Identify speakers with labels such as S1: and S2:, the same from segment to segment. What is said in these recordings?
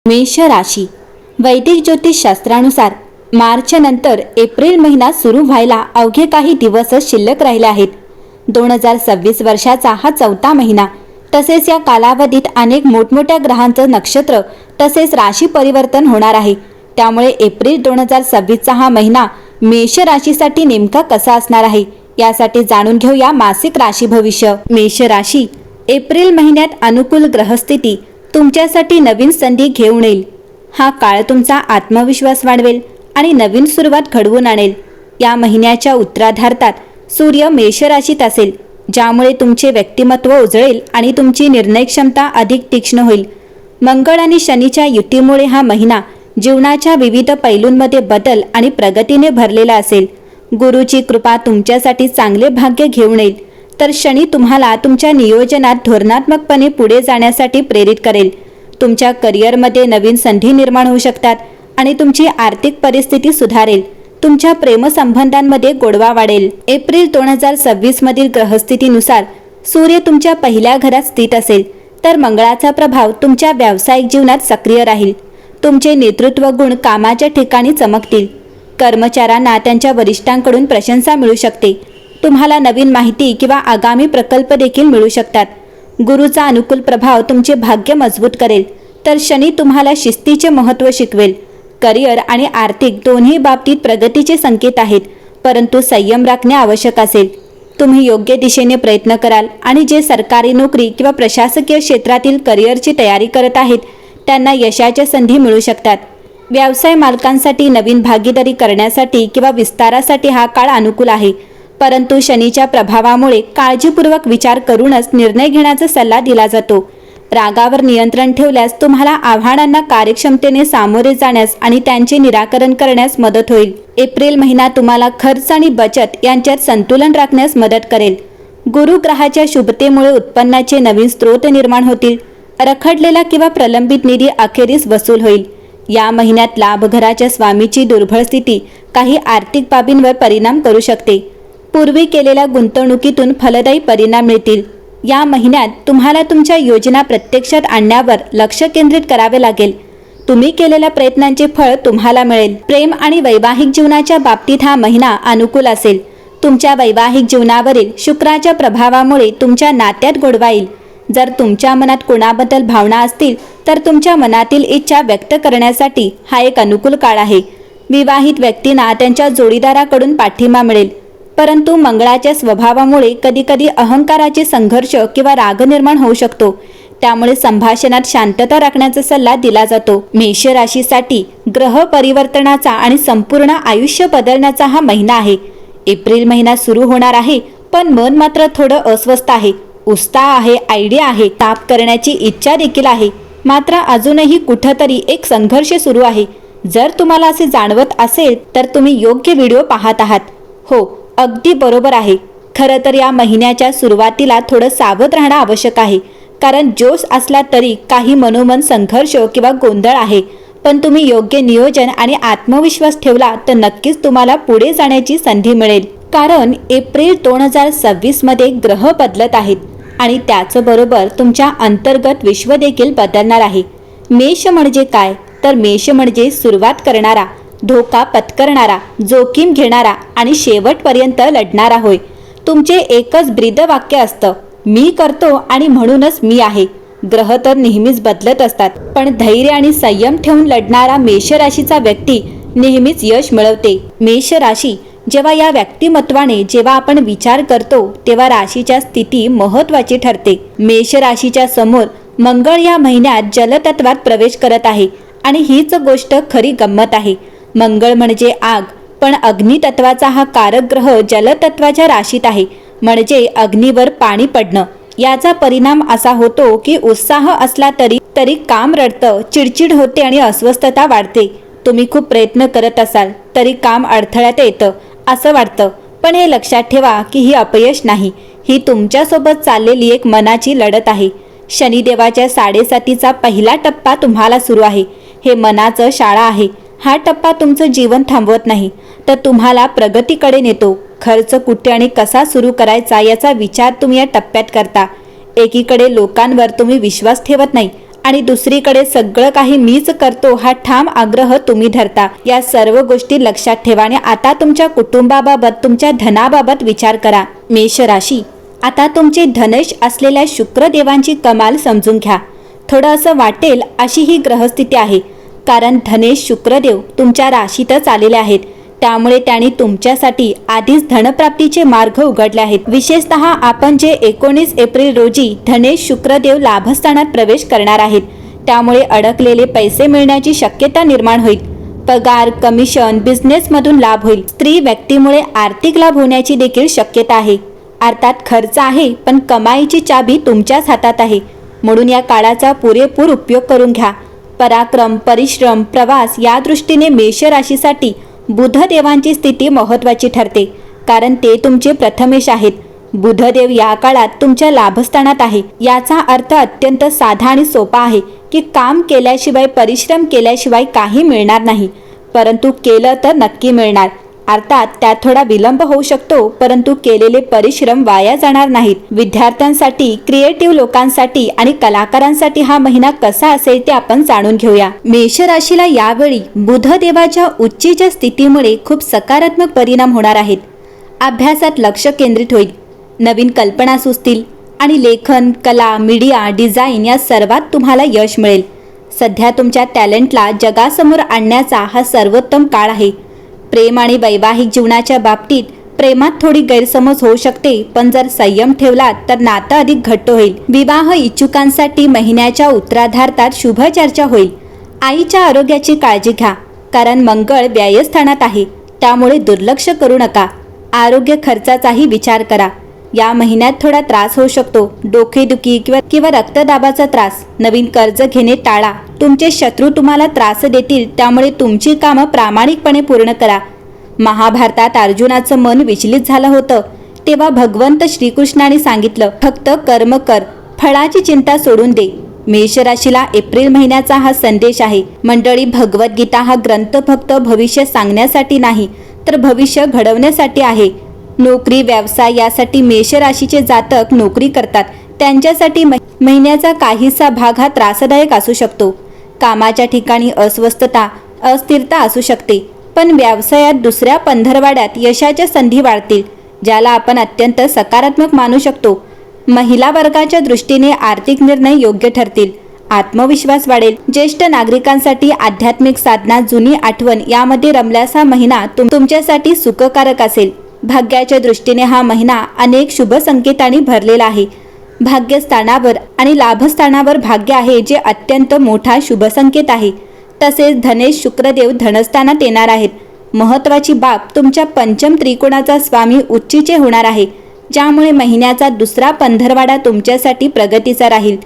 S1: मेष राशी. वैदिक ज्योतिषशास्त्रानुसार मार्च नंतर एप्रिल महिना सुरू व्हायला अवघे काही दिवसच शिल्लक राहिले आहेत. 2026 वर्षाचा हा चौथा महिना. तसेच या कालावधीत अनेक मोठमोठ्या ग्रहांचं नक्षत्र तसेच राशी परिवर्तन होणार आहे. त्यामुळे एप्रिल 2026चा हा महिना मेष राशीसाठी नेमका कसा असणार आहे यासाठी जाणून घेऊया मासिक राशी भविष्य. मेष राशी. एप्रिल महिन्यात अनुकूल ग्रहस्थिती तुमच्यासाठी नवीन संधी घेऊन येईल. हा काळ तुमचा आत्मविश्वास वाढवेल आणि नवीन सुरुवात घडवून आणेल. या महिन्याच्या उत्तरार्धात सूर्य मेष राशीत असेल, ज्यामुळे तुमचे व्यक्तिमत्व उजळेल आणि तुमची निर्णय क्षमता अधिक तीक्ष्ण होईल. मंगळ आणि शनीच्या युतीमुळे हा महिना जीवनाच्या विविध पैलूंमध्ये बदल आणि प्रगतीने भरलेला असेल. गुरुची कृपा तुमच्यासाठी चांगले भाग्य घेऊन येईल, तर शनी तुम्हाला तुमच्या नियोजनात धोरणात्मकपणे पुढे जाण्यासाठी प्रेरित करेल. तुमच्या करिअरमध्ये नवीन संधी निर्माण होऊ शकतात आणि तुमची आर्थिक परिस्थिती सुधारेल. तुमच्या प्रेमसंबंधांमध्ये गोडवा वाढेल. एप्रिल 2026 मधील ग्रहस्थितीनुसार सूर्य तुमच्या पहिल्या घरात स्थित असेल, तर मंगळाचा प्रभाव तुमच्या व्यावसायिक जीवनात सक्रिय राहील. तुमचे नेतृत्व गुण कामाच्या ठिकाणी चमकतील. कर्मचाऱ्यांना त्यांच्या वरिष्ठांकडून प्रशंसा मिळू शकते. तुम्हाला नवीन माहिती किंवा आगामी प्रकल्प देखील मिळू शकतात. गुरुचा अनुकूल प्रभाव तुमचे भाग्य मजबूत करेल, तर शनी तुम्हाला शिस्तीचे महत्त्व शिकवेल. करिअर आणि आर्थिक दोन्ही बाबतीत प्रगतीचे संकेत आहेत, परंतु संयम राखणे आवश्यक असेल. तुम्ही योग्य दिशेने प्रयत्न कराल आणि जे सरकारी नोकरी किंवा प्रशासकीय क्षेत्रातील करिअरची तयारी करत आहेत त्यांना यशाच्या संधी मिळू शकतात. व्यवसाय मालकांसाठी नवीन भागीदारी करण्यासाठी किंवा विस्तारासाठी हा काळ अनुकूल आहे, परंतु शनीच्या प्रभावामुळे काळजीपूर्वक विचार करूनच निर्णय घेण्याचा सल्ला दिला जातो. रागावर नियंत्रण ठेवल्यास तुम्हाला आव्हानांना कार्यक्षमतेने सामोरे जाण्यास आणि त्यांचे निराकरण करण्यास मदत होईल. एप्रिल महिना तुम्हाला खर्च आणि बचत यांच्यात संतुलन राखण्यास मदत करेल. गुरु ग्रहाच्या शुभतेमुळे उत्पन्नाचे नवीन स्रोत निर्माण होतील. रखडलेला किंवा प्रलंबित निधी अखेरीस वसूल होईल. या महिन्यात लाभघराच्या स्वामीची दुर्बळ स्थिती काही आर्थिक बाबींवर परिणाम करू शकते. पूर्वी केलेल्या गुंतवणुकीतून फलदायी परिणाम मिळतील. या महिन्यात तुम्हाला तुमच्या योजना प्रत्यक्षात आणण्यावर लक्ष केंद्रित करावे लागेल. तुम्ही केलेल्या प्रयत्नांचे फळ तुम्हाला मिळेल. प्रेम आणि वैवाहिक जीवनाच्या बाबतीत हा महिना अनुकूल असेल. तुमच्या वैवाहिक जीवनावरील शुक्राच्या प्रभावामुळे तुमच्या नात्यात गोडवा येईल. जर तुमच्या मनात कोणाबद्दल भावना असतील तर तुमच्या मनातील इच्छा व्यक्त करण्यासाठी हा एक अनुकूल काळ आहे. विवाहित व्यक्तींना त्यांच्या जोडीदाराकडून पाठिंबा मिळेल, परंतु मंगळाच्या स्वभावामुळे कधीकधी अहंकाराचे संघर्ष किंवा राग निर्माण होऊ शकतो. त्यामुळे संभाषणात शांतता राखण्याचा सल्ला दिला जातो. मेष राशीसाठी ग्रह परिवर्तनाचा आणि संपूर्ण आयुष्य बदलण्याचा हा महिना आहे. एप्रिल महिना सुरू होणार आहे, पण मन मात्र थोडं अस्वस्थ आहे. उत्साह आहे, आयडिया आहे, ताप करण्याची इच्छा देखील आहे, मात्र अजूनही कुठंतरी एक संघर्ष सुरू आहे. जर तुम्हाला असे जाणवत असेल तर तुम्ही योग्य व्हिडिओ पाहत आहात. हो, अगदी बरोबर आहे. खरं तर या महिन्याच्या सुरुवातीला थोडं सावध राहणं आवश्यक आहे, कारण जोश असला तरी काही मनोमन संघर्ष किंवा गोंधळ आहे. पण तुम्ही योग्य नियोजन आणि आत्मविश्वास ठेवला तर नक्कीच तुम्हाला पुढे जाण्याची संधी मिळेल. कारण एप्रिल 2026 मध्ये ग्रह बदलत आहेत आणि त्याचबरोबर तुमच्या अंतर्गत विश्व देखील बदलणार आहे. मेष म्हणजे काय, तर मेष म्हणजे सुरुवात करणारा, धोका पत्करणारा, जोखीम घेणारा आणि शेवटपर्यंत लढणारा होय. तुमचे एकच ब्रीदवाक्य असतं, मी करतो आणि म्हणूनच मी आहे. ग्रह तर नेहमीच बदलत असतात, पण धैर्य आणि संयम ठेवून लढणारा मेष राशीचा व्यक्ती नेहमीच यश मिळवते. मेष राशी. जेव्हा या व्यक्तिमत्वाने जेव्हा आपण विचार करतो तेव्हा राशीच्या स्थिती महत्त्वाची ठरते. मेष राशीच्या समोर मंगळ या महिन्यात जलतत्वात प्रवेश करत आहे आणि हीच गोष्ट खरी गंमत आहे. मंगळ म्हणजे आग, पण अग्नितत्वाचा हा कारक ग्रह जलतत्वाच्या राशीत आहे, म्हणजे अग्नीवर पाणी पडणं. याचा परिणाम असा होतो की उत्साह असला तरी काम रडतं, चिडचिड होते आणि अस्वस्थता वाढते. तुम्ही खूप प्रयत्न करत असाल तरी काम अडथळ्यात येतं असं वाटतं. पण हे लक्षात ठेवा की ही अपयश नाही, ही तुमच्यासोबत चाललेली एक मनाची लढत आहे. शनिदेवाच्या 7.5चा पहिला टप्पा तुम्हाला सुरू आहे. हे मनाचं शाळा आहे. हा टप्पा तुमचं जीवन थांबवत नाही, तर तुम्हाला प्रगतीकडे नेतो. खर्च कुठे आणि कसा सुरू करायचा याचा विचार तुम्ही या टप्प्यात करता. एकीकडे लोकांवर तुम्ही विश्वास ठेवत नाही आणि दुसरीकडे सगळं काही मीच करतो हा ठाम आग्रह तुम्ही धरता। या सर्व गोष्टी लक्षात ठेवा आणि आता तुमच्या कुटुंबाबाबत, तुमच्या धनाबाबत विचार करा। मेष राशी, आता तुमचे धनेश असलेल्या शुक्रदेवांची कमाल समजून घ्या। थोडं असं वाटेल अशी ही ग्रहस्थिती आहे, कारण धनेश शुक्रदेव तुमच्या राशीतच आलेले आहेत। त्यामुळे त्यांनी तुमच्यासाठी आधीच धनप्राप्तीचे मार्ग उघडले आहेत। विशेषतः आपण जे 19 एप्रिल रोजी धनेश शुक्रदेव लाभस्थानात प्रवेश करणार आहेत, त्यामुळे अडकलेले पैसे मिळण्याची शक्यता निर्माण होईल। पगार, कमिशन, बिझनेसमधून लाभ होईल। स्त्री व्यक्तीमुळे आर्थिक लाभ होण्याची देखील शक्यता आहे। अर्थात खर्च आहे, पण कमाईची चाबी तुमच्याच हातात आहे, म्हणून या काळाचा पुरेपूर उपयोग करून घ्या। पराक्रम, परिश्रम, प्रवास या दृष्टीने मेष राशीसाठी बुधदेवांची स्थिती महत्त्वाची ठरते, कारण ते तुमचे प्रथमेश आहेत। बुधदेव या काळात तुमच्या लाभस्थानात आहे। याचा अर्थ अत्यंत साधा आणि सोपा आहे की काम केल्याशिवाय, परिश्रम केल्याशिवाय काही मिळणार नाही, परंतु केलं तर नक्की मिळणार। अर्थात त्यात थोडा विलंब होऊ शकतो, परंतु केलेले परिश्रम वाया जाणार नाहीत। विद्यार्थ्यांसाठी, क्रिएटिव्ह लोकांसाठी आणि कलाकारांसाठी हा महिना कसा असेल ते आपण जाणून घेऊया। मेष राशीला यावेळी बुधदेवाच्या उच्चीच्या स्थितीमुळे खूप सकारात्मक परिणाम होणार आहेत। अभ्यासात लक्ष केंद्रित होईल, नवीन कल्पना सुचतील आणि लेखन, कला, मीडिया, डिझाईन या सर्वात तुम्हाला यश मिळेल। सध्या तुमच्या टॅलेंटला जगासमोर आणण्याचा हा सर्वोत्तम काळ आहे। प्रेम आणि वैवाहिक जीवनाच्या बाबतीत प्रेमात थोडी गैरसमज होऊ शकते, पण जर संयम ठेवलात तर नातं अधिक घट्ट होईल। विवाह इच्छुकांसाठी महिन्याच्या उत्तरार्धात शुभ चर्चा होईल। आईच्या आरोग्याची काळजी घ्या, कारण मंगळ व्ययस्थानात आहे, त्यामुळे दुर्लक्ष करू नका। आरोग्य खर्चाचाही विचार करा। या महिन्यात थोडा त्रास होऊ शकतो, डोकेदुखी किंवा रक्तदाबाचा त्रास। नवीन कर्ज घेणे टाळा, तुमचे शत्रू तुम्हाला त्रास देतील, त्यामुळे तुमची कामं प्रामाणिकपणे पूर्ण करा। महाभारतात अर्जुनाचं मन विचलित झालं होतं, तेव्हा भगवंत श्रीकृष्णाने सांगितलं, फक्त कर्म कर, फळाची चिंता सोडून दे। मेष राशीला एप्रिल महिन्याचा हा संदेश आहे। मंडळी, भगवद्गीता हा ग्रंथ फक्त भविष्य सांगण्यासाठी नाही, तर भविष्य घडवण्यासाठी आहे। नोकरी, व्यवसाय यासाठी मेष राशीचे जातक नोकरी करतात, त्यांच्यासाठी महिन्याचा काहीसा भाग हा त्रासदायक असू शकतो। कामाच्या ठिकाणी अस्वस्थता, अस्थिरता असू शकते, पण व्यवसायात दुसऱ्या पंधरवाड्यात यशाच्या संधी वाढतील, ज्याला आपण अत्यंत सकारात्मक मानू शकतो। महिला वर्गाच्या दृष्टीने आर्थिक निर्णय योग्य ठरतील, आत्मविश्वास वाढेल। ज्येष्ठ नागरिकांसाठी आध्यात्मिक साधना, जुनी आठवण यामध्ये रमल्यास हा महिना तुमच्यासाठी सुखकारक असेल। भाग्याच्या दृष्टीने हा महिना अनेक शुभ संकेतांनी भरलेला आहे। भाग्यस्थानावर आणि लाभस्थानावर भाग्य आहे, जे अत्यंत मोठा शुभ संकेत आहे। तसेच धनेश शुक्रदेव धनस्थानात येणार आहेत। महत्त्वाची बाब, तुमच्या पंचम त्रिकोणाचा स्वामी उच्चीचे होणार आहे, ज्यामुळे महिन्याचा दुसरा पंधरवाडा तुमच्यासाठी प्रगतीचा राहील।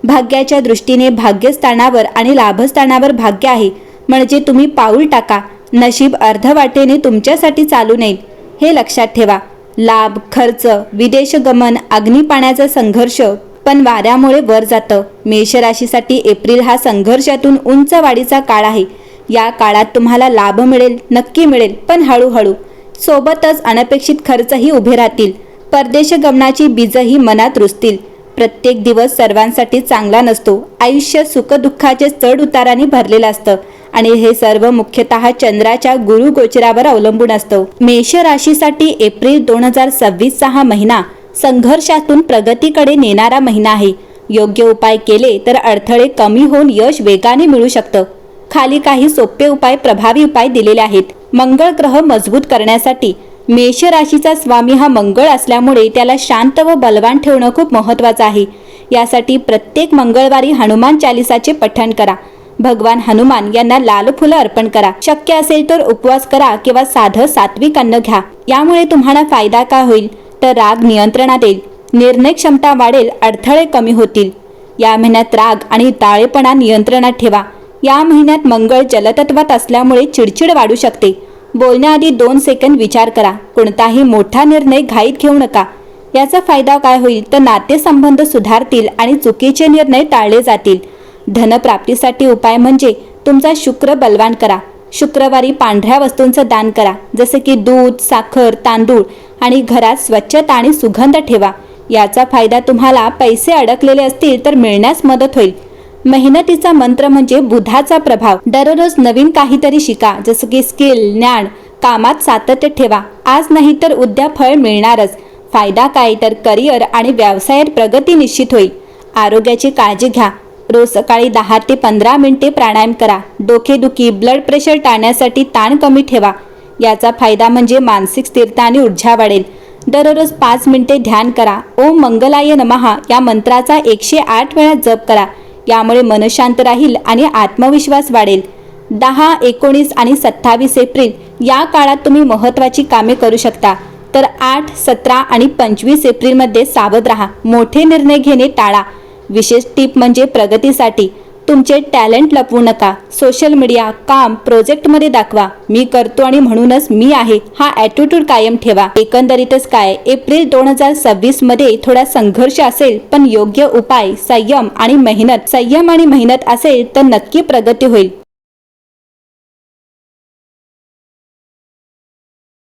S1: भाग्याच्या दृष्टीने भाग्यस्थानावर आणि लाभस्थानावर भाग्य आहे, म्हणजे तुम्ही पाऊल टाका, नशीब अर्धवाटेने तुमच्यासाठी चालू नये, हे लक्षात ठेवा। लाभ, खर्च, विदेश गमन, अग्निपाण्याचा संघर्ष पण वाऱ्यामुळे वर जातं। मेष राशीसाठी एप्रिल हा संघर्षातून उंच वाढीचा काळ आहे। या काळात तुम्हाला लाभ मिळेल, नक्की मिळेल, पण हळूहळू। सोबतच अनपेक्षित खर्चही उभे राहतील। परदेश गमनाची बीजही मनात रुजतील। प्रत्येक दिवस सर्वांसाठी चांगला नसतो। आयुष्य सुखदुःखाचे चढ उतारांनी भरलेलं असतं आणि हे सर्व मुख्यतः चंद्राच्या गुरु गोचरावर अवलंबून असतं। मेष राशीसाठी एप्रिल 2026 हा महिना संघर्षातून प्रगतीकडे नेणारा महिना आहे। योग्य उपाय केले तर अडथळे कमी होऊन यश वेगाने मिळू शकतं। खाली काही सोपे उपाय, प्रभावी उपाय दिलेले आहेत। मंगळ ग्रह मजबूत करण्यासाठी मेष राशीचा स्वामी हा मंगळ असल्यामुळे त्याला शांत व बलवान ठेवणं खूप महत्त्वाचं आहे। यासाठी प्रत्येक मंगळवारी हनुमान चालिसाचे पठण करा। भगवान हनुमान यांना लाल फुलं अर्पण करा। शक्य असेल तर उपवास करा किंवा साधं सात्विक अन्न घ्या। यामुळे तुम्हाला फायदा काय होईल तर राग नियंत्रणात येईल, निर्णय क्षमता वाढेल, अडथळे कमी होतील। या महिन्यात राग आणि ताळेपणा नियंत्रणात ठेवा। या महिन्यात मंगळ जलतत्वात असल्यामुळे चिडचिड वाढू शकते। बोलण्याआधी 2 सेकंद विचार करा। कोणताही मोठा निर्णय घाईत घेऊ नका। याचा फायदा काय होईल तर नातेसंबंध सुधारतील आणि चुकीचे निर्णय टाळले जातील। धनप्राप्तीसाठी उपाय म्हणजे तुमचा शुक्र बलवान करा। शुक्रवारी पांढऱ्या वस्तूंचं दान करा, जसे की दूध, साखर, तांदूळ, आणि घरात स्वच्छता आणि सुगंध ठेवा। याचा फायदा तुम्हाला पैसे अडकलेले असतील तर मिळण्यास मदत होईल। मेहनतीचा मंत्र म्हणजे बुधाचा प्रभाव. दररोज नवीन काहीतरी शिका, जसं की स्किल, ज्ञान. कामात सातत्य ठेवा, आज नाही तर उद्या फळ मिळणारच. फायदा काय तर करिअर आणि व्यवसायात प्रगती निश्चित होईल. आरोग्याची काळजी घ्या, रोज सकाळी 10 ते 15 मिनिटे प्राणायाम करा. डोकेदुखी, ब्लड प्रेशर टाळण्यासाठी ताण कमी ठेवा. याचा फायदा म्हणजे मानसिक स्थिरता आणि ऊर्जा वाढेल. दररोज 5 मिनिटे ध्यान करा. ओम मंगलाय नमः या मंत्राचा 108 वेळा जप करा. यामुळे मन शांत राहील आणि आत्मविश्वास वाढेल. 10, 19 आणि 27 एप्रिल या काळात तुम्ही महत्त्वाची कामे करू शकता. तर 8, 17 आणि 25 एप्रिलमध्ये सावध राहा. मोठे निर्णय घेणे टाळा. विशेष टीप म्हणजे प्रगतीसाठी तुमचे टॅलेंट लपवू नका. सोशल मीडिया, काम, प्रोजेक्टमध्ये दाखवा. मी करतो आणि म्हणूनच मी आहे हा ॲटिट्यूड कायम ठेवा. एकंदरीतच काय, एप्रिल 2026 मध्ये थोडा संघर्ष असेल, पण योग्य उपाय, संयम आणि मेहनत असेल तर नक्की प्रगती होईल.